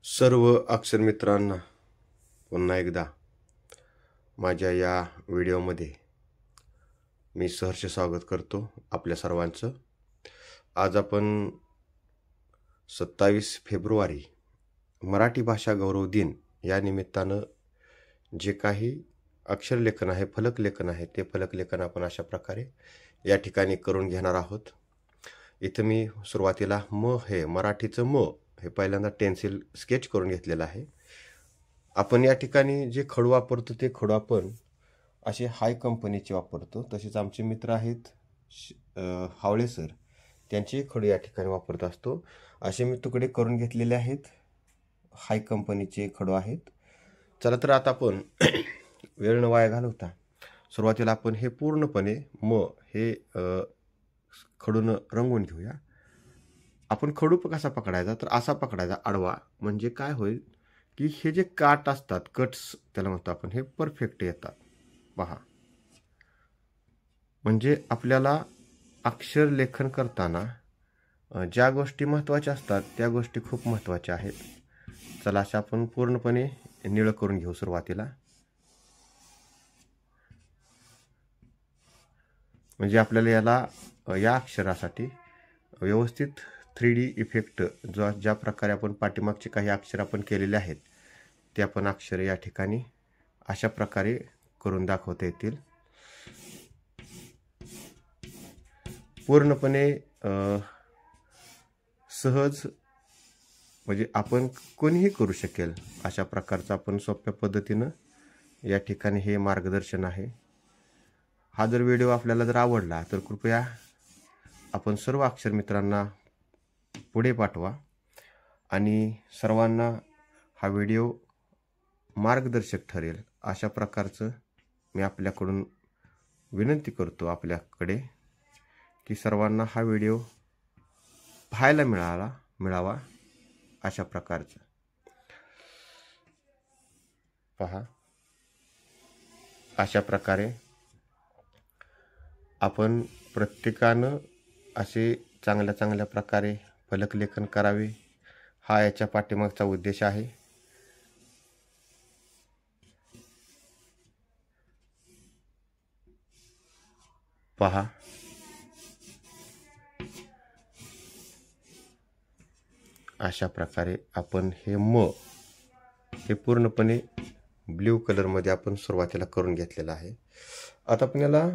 सर्व अक्षर मित्रांना पुन्हा एकदा माझ्या या व्हिडिओमध्ये मी सहर्ष स्वागत करतो आपल्या सर्वांचं। आज आपण 27 फेब्रुवारी मराठी भाषा गौरव दिन या निमित्तानं जे काही अक्षरलेखन आहे, फलकलेखन आहे, ते फलकलेखन आपण अशा प्रकारे या ठिकाणी करून घेणार आहोत। इथं मी सुरुवातीला म हे मराठीचं म हे पहिल्यांदा टेन्सिल स्केच करून घेतलेलं आहे। आपण या ठिकाणी जे खडू वापरतो ते खडू आपण असे हाय कंपनीचे वापरतो। तसेच आमचे मित्र आहेत हावळे सर, त्यांचे खडू या ठिकाणी वापरत असतो। असे मी तुकडे करून घेतलेले आहेत, हाय कंपनीचे खडू आहेत। चला तर आता आपण वेळ न वाया घालवता सुरुवातीला आपण हे पूर्णपणे म हे खडून रंगवून घेऊया। आपण खडू कसा पकडायचा तर असा पकडायचा आडवा, म्हणजे काय होईल की हे जे काट असतात, कट्स त्याला म्हणतो आपण, हे परफेक्ट येतात। पहा, म्हणजे आपल्याला अक्षर लेखन करताना ज्या गोष्टी महत्त्वाच्या असतात त्या गोष्टी खूप महत्त्वाच्या आहेत। चला अशा आपण पूर्णपणे निळं करून घेऊ सुरुवातीला। म्हणजे आपल्याला याला या अक्षरासाठी व्यवस्थित 3D इफेक्ट ज्या प्रकारे आपण पाठीमागचे काही अक्षर आपण केलेले आहेत ते आपण अक्षर या ठिकाणी अशा प्रकारे करून दाखवता येतील। पूर्णपणे सहज, म्हणजे आपण कोणीही करू शकेल अशा प्रकारचं आपण सोप्या पद्धतीनं या ठिकाणी हे मार्गदर्शन आहे। हा जर व्हिडिओ आपल्याला जर आवडला तर कृपया आपण सर्व अक्षर मित्रांना पुढे पाठवा आणि सर्वांना हा व्हिडिओ मार्गदर्शक ठरेल अशा प्रकारचं मी आपल्याकडून विनंती करतो आपल्याकडे, की सर्वांना हा व्हिडिओ पाहायला मिळावा अशा प्रकारचं। पहा, अशा प्रकारे आपण प्रत्येकानं असे चांगल्या प्रकारे फलकलेखन करावे, हा याच्या पाठीमागचा उद्देश आहे। पहा, अशा प्रकारे आपण हे म हे पूर्णपणे ब्ल्यू कलरमध्ये आपण सुरुवातीला करून घेतलेलं आहे। आता आपण याला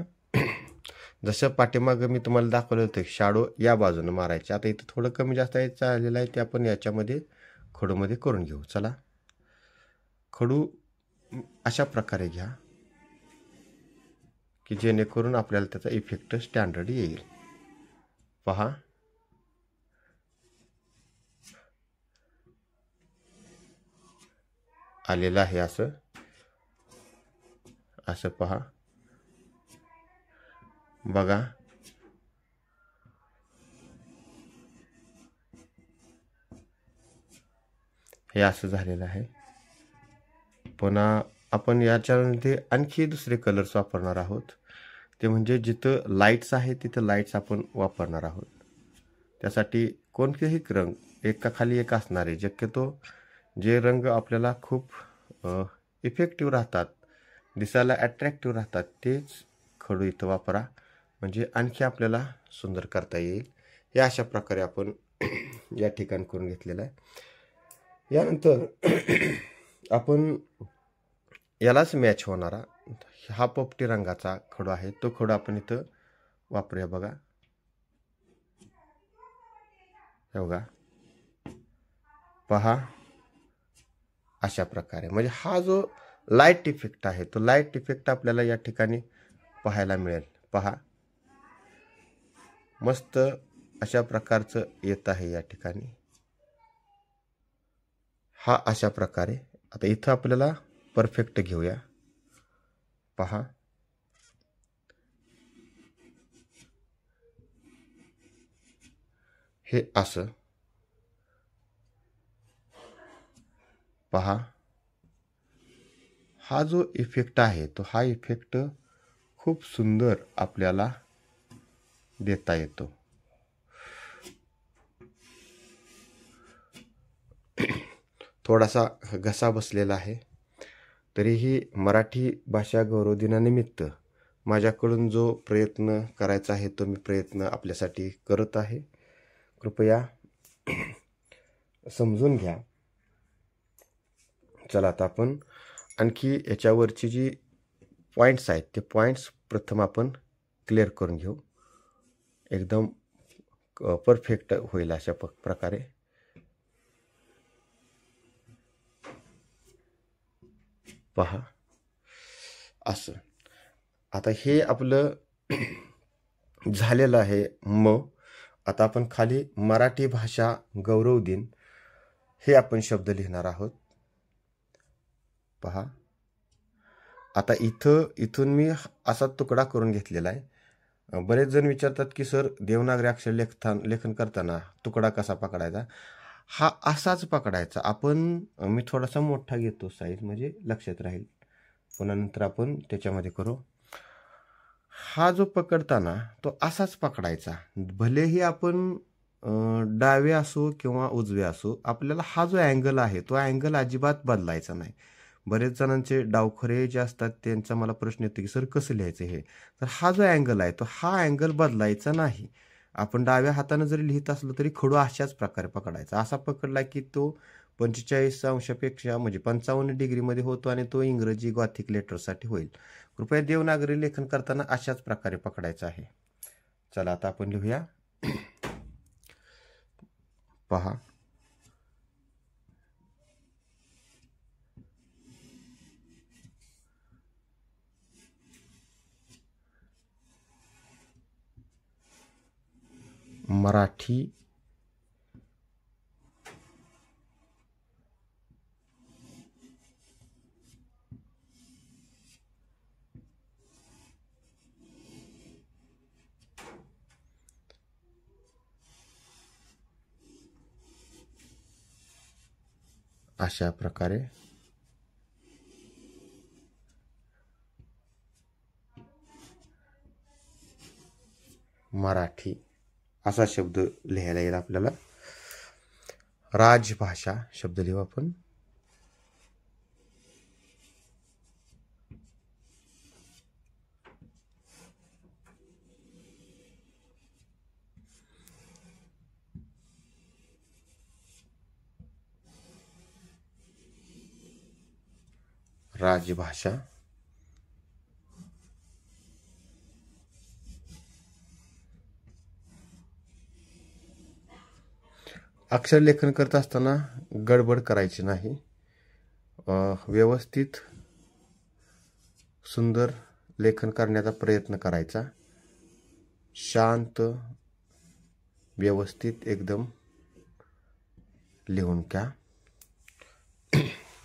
जसं पाठीमागं मी तुम्हाला दाखवलं होतं शॅडो या बाजूने मारायचे, आता इथं थोडं कमी जास्त झालेलं आहे ते आपण याच्यामध्ये खडूमध्ये करून घेऊ। चला, खडू अशा प्रकारे घ्या की जेणेकरून आपल्याला त्याचा इफेक्ट स्टँडर्ड येईल। पहा, आलेलं आहे असं असं। पहा बघा, हे असं झालेलं आहे। पुन्हा आपण याच्यामध्ये आणखी दुसरे कलर्स वापरणार आहोत, ते म्हणजे जिथं लाईट्स आहे तिथं लाईट्स आपण वापरणार आहोत। त्यासाठी कोणतेही रंग एका खाली एक असणार आहे। शक्यतो जे रंग आपल्याला खूप इफेक्टिव्ह राहतात, दिसायला अट्रॅक्टिव्ह राहतात, तेच खडू इथं वापरा, म्हणजे आणखी आपल्याला सुंदर करता येईल। हे अशा प्रकारे आपण या ठिकाणी करून घेतलेलं आहे। यानंतर आपण यालाच मॅच होणारा हा पोपटी रंगाचा खडू आहे, तो खडू आपण इथं वापरूया। बघा, हे बघा, पहा, अशा प्रकारे म्हणजे हा जो लाईट इफेक्ट आहे तो लाईट इफेक्ट आपल्याला या ठिकाणी पाहायला मिळेल। पहा, मस्त अशा प्रकारचं येत आहे या ठिकाणी। हा अशा प्रकारे आता इथं आपल्याला परफेक्ट घेऊया। पहा, हे असं। पहा, हा जो इफेक्ट आहे तो हा इफेक्ट खूप सुंदर आपल्याला देता येतो। थोडासा घसा बसलेला आहे. तरीही मराठी भाषा गौरव दिनानिमित्त माझ्याकडून जो प्रयत्न करायचा आहे तो मी प्रयत्न आपल्यासाठी करत आहे. कृपया समजून घ्या. चला आता आपण आणखी याच्यावरची जी पॉईंट्स आहेत ते पॉईंट्स प्रथम आपण क्लिअर करून घेऊ. एकदम परफेक्ट होईल अशा प्रकारे. पहा असं. आता हे आपलं झालेलं आहे. आता आपण खाली मराठी भाषा गौरव दिन हे आपण शब्द लिहिणार आहोत. पहा आता इथून मी असा तुकडा करून घेतलेला आहे. बरेच जण विचारतात की सर देवनागरी अक्षर लेखन करताना तुकडा कसा पकडायचा. हा असाच पकडायचा. मी थोडासा मोठा घेतो साईज म्हणजे लक्षात राहील. पुन्हा नंतर आपण त्याच्यामध्ये करू. हा जो पकडताना तो असाच पकडायचा. भलेही आपण डावे असो किंवा उजवे असो, आपल्याला हा जो अँगल आहे तो अँगल अजिबात बदलायचा नाही. बरेच जणांचे डावखरे जे असतात त्यांचा मला प्रश्न येतो की सर कसं लिहायचं हे. तर हा जो अँगल आहे तो हा अँगल बदलायचा नाही. आपण डाव्या हाताने जरी लिहित असलो तरी खडू अशाच प्रकारे पकडायचा. असा पकडला की तो 45 अंशापेक्षा म्हणजे 55 डिग्रीमध्ये होतो आणि तो इंग्रजी गॉथिक लेटरसाठी होईल. कृपया देवनागरी लेखन करताना अशाच प्रकारे पकडायचं आहे. चला आता आपण लिहूया. पहा मराठी अशा प्रकारे मराठी असा शब्द लिहायला येईल आपल्याला. राजभाषा शब्द लिहू आपण. राजभाषा अक्षर लेखन करत असताना गडबड करायची नाही. व्यवस्थित सुंदर लेखन करण्याचा प्रयत्न करायचा. शांत व्यवस्थित एकदम लिहून घ्या.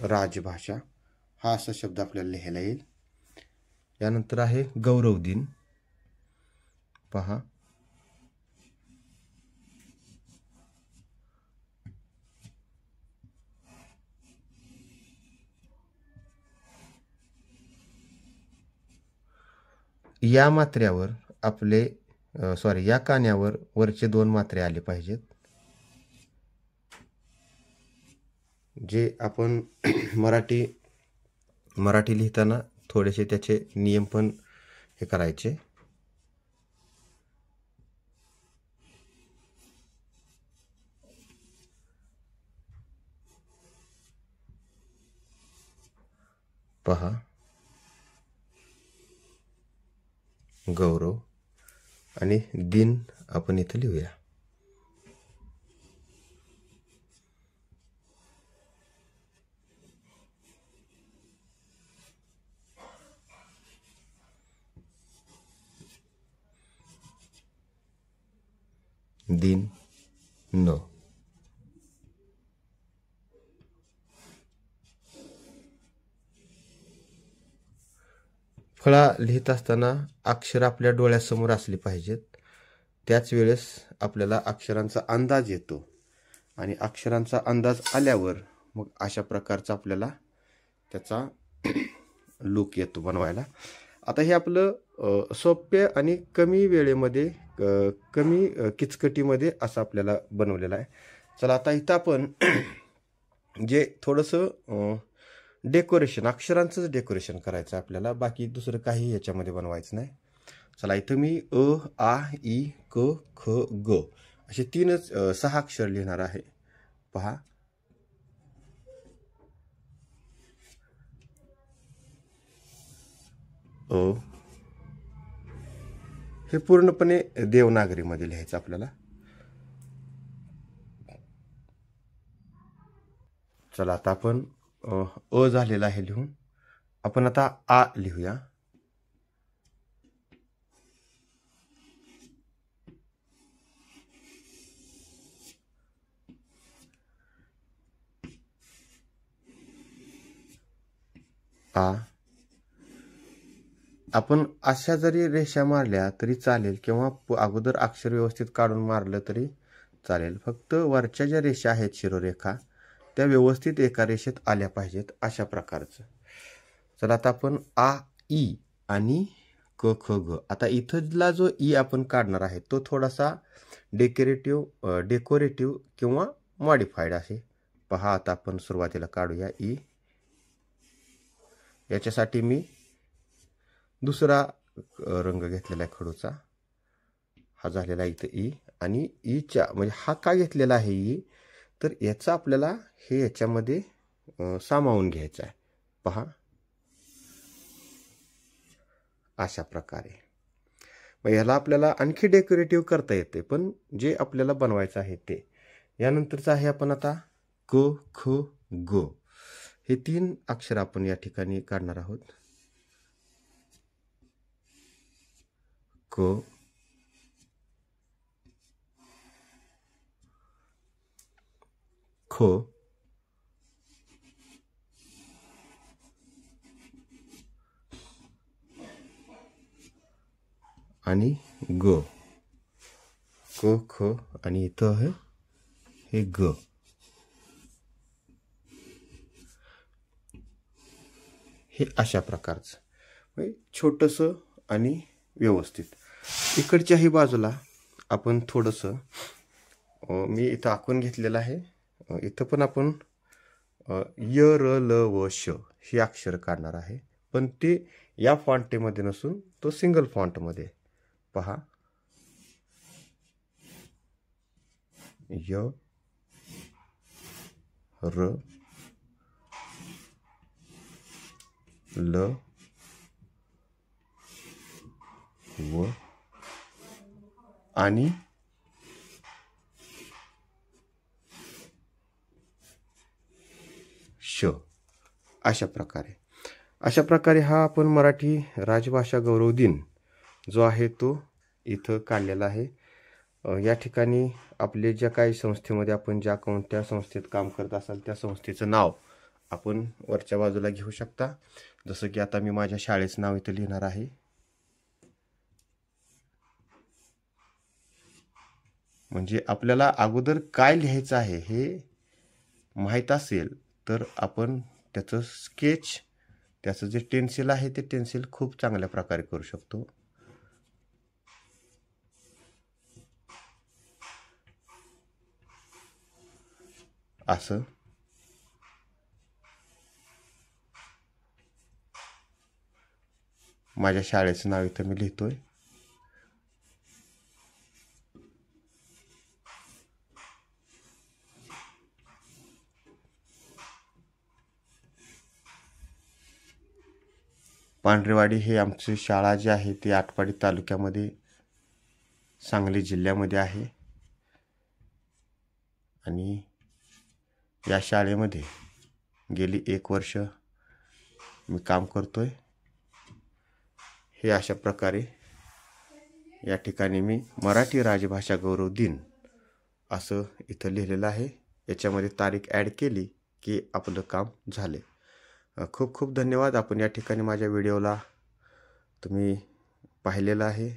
राजभाषा हा असा शब्द आपल्याला लिहायला येईल. यानंतर आहे गौरव दिन. पहा या मात्र्यावर या कान्यावर वरचे 2 मात्रे आले पाहिजेत. जे आपण मराठी लिहिताना थोडेसे त्याचे नियम पण हे करायचे. पहा गौरव आणि दिन आपण इथे लिहूया. दिन न. फळा लिहित असताना अक्षर आपल्या डोळ्यासमोर असली पाहिजेत. त्याच वेळेस आपल्याला अक्षरांचा अंदाज येतो आणि अक्षरांचा अंदाज आल्यावर मग अशा प्रकारचा आपल्याला त्याचा लूक येतो बनवायला. आता हे आपलं सोप्या आणि कमी वेळेमध्ये कमी किचकटीमध्ये असं आपल्याला बनवलेलं आहे. चला आता इथं आपण जे थोडंसं डेकोरेशन, अक्षरांचंच डेकोरेशन करायचं आहे आपल्याला, बाकी दुसरं काही याच्यामध्ये बनवायचं नाही. चला, इथं मी अ, आ, इ, क, ख, ग असे 6 अक्षर लिहिणार आहे. पहा, अ, हे पूर्णपणे देवनागरीमध्ये लिहायचं आपल्याला. चला, आता आपण अ झालेला आहे लिहून. आपण आता आ लिहूया. आ. आपण अशा जरी रेषा मारल्या तरी चालेल, किंवा अगोदर अक्षर व्यवस्थित काढून मारलं तरी चालेल. फक्त वरच्या ज्या रेषा आहेत शिरोरेखा, त्या व्यवस्थित एका रेषेत आल्या पाहिजेत, अशा प्रकारचं. चला, आता आपण आ, ई आणि क, ख, ग. आता इथला जो ई आपण काढणार आहे तो थोडासा डेकोरेटिव्ह किंवा मॉडिफाईड आहे. पहा, आता आपण सुरुवातीला काढूया ई. याच्यासाठी मी दुसरा रंग घेतलेला आहे खडूचा. हा झालेला इथं ई. आणि ईच्या म्हणजे हा का घेतलेला आहे ई, तर याचा आपल्याला हे याच्यामध्ये सामावून घ्यायचा आहे. पहा, अशा प्रकारे. मग ह्याला आपल्याला आणखी डेकोरेटिव्ह करता येते, पण जे आपल्याला बनवायचं आहे ते. यानंतरचं आहे आपण आता क, ख, ग. हे 3 अक्षर आपण या ठिकाणी काढणार आहोत. क, ख, आणि ग. क, ख आणि इथं आहे हे ग. हे अशा प्रकारचं म्हणजे छोटंसं आणि व्यवस्थित. इकडच्याही बाजूला आपण थोडंसं मी इथं आखून घेतलेलं आहे. इथं पण आपण य, र, ल, व, श ही अक्षर काढणार आहे, पण ते या फॉन्टमध्ये नसून तो सिंगल फॉन्टमध्ये. पहा, य, र, ल, व आणि श. अशा प्रकारे हा आपण मराठी राजभाषा गौरव दिन जो आहे तो इथं काढलेला आहे. या ठिकाणी आपले ज्या काही संस्थेमध्ये आपण ज्या कोणत्या संस्थेत काम करत असाल त्या संस्थेचं नाव आपण वरच्या बाजूला घेऊ शकता. जसं की आता मी माझ्या शाळेचं नाव इथं लिहिणार आहे. म्हणजे आपल्याला अगोदर काय लिहायचं आहे हे माहीत असेल तर आपण त्याचं स्केच, त्याचं जे टेन्सिल आहे ते टेन्सिल खूप चांगल्या प्रकारे करू शकतो. असं माझ्या शाळेचं नाव इथं मी लिहितोय. पांढरेवाडी हे आमची शाळा जी आहे ती आटपाडी तालुक्यामध्ये सांगली जिल्ह्यामध्ये आहे. आणि या शाळेमध्ये गेली 1 वर्ष मी काम करतोय. हे अशा प्रकारे या ठिकाणी मी मराठी राजभाषा गौरव दिन असं इथं लिहिलेलं आहे. याच्यामध्ये तारीख ॲड केली की आपलं काम झाले. खूप खूप धन्यवाद. आपण या ठिकाणी माझ्या व्हिडिओला तुम्ही पाहिलेलं आहे.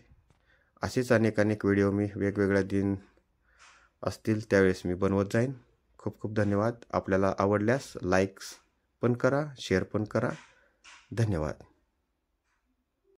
असेच अनेक व्हिडिओ मी वेगवेगळ्या दिन असतील त्यावेळेस मी बनवत जाईन. खूप खूप धन्यवाद. आपल्याला आवडल्यास लाईक्स पण करा, शेअर पण करा. धन्यवाद.